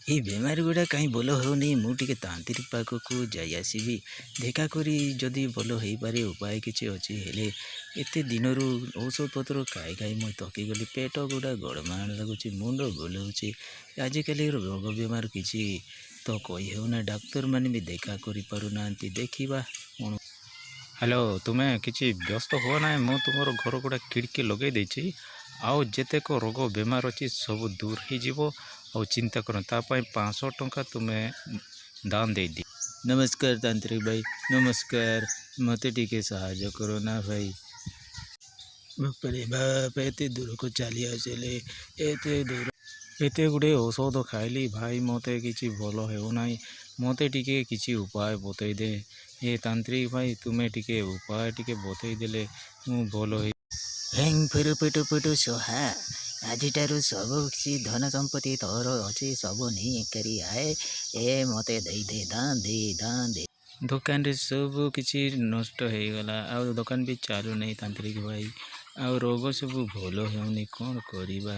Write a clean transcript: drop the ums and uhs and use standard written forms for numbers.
ये बेमारी गुड़ा कहीं भल होनी मुझे तांत्रिक पाखक जाई आसबि देखा करी जदि भल हो पारे उपाय किसी अच्छी हेले एत दिन औषध पत्र खाई खाई मुझे थकीगली पेट गुड़ा गड़माण लगुच मुंड बुलाऊँच आजिकल रोग बेमार किसी तो कही होना डाक्तर मैंने भी देखा करूना देखा कौन। हेलो तुम्हें किसी व्यस्त हुआ ना मु तुम घर गुड़ा खिड़की लगे देछि आउ जेतेक रोग बेमार अच्छी सब दूर हो चिंता कर 500 टंका तुम्हें दान दे दी। नमस्कार तांत्रिक भाई नमस्कार मत टिके साहाय्य करो ना भाई। बापरे बाप एत दूर को चली आसले एत दूर एत गुड़े औषध खाइली भाई मत कि भल होना मत टिके किसी उपाय बतई दे ये तांत्रिक भाई तुम्हें टिके उपाय टिके बतई देले मु भल हो। हेंग फिर पिटु पिटु सोहा आजिटारू सब किसी धन संपत्ति तोर अच्छी सब नहीं करी आए ए मते दे दान दे। दुकान रे सब किसी नष्ट हो गला आ दुकान भी चालू नहीं तांत्रिक भाई आ रोग सब भल होनी कौन करिबा।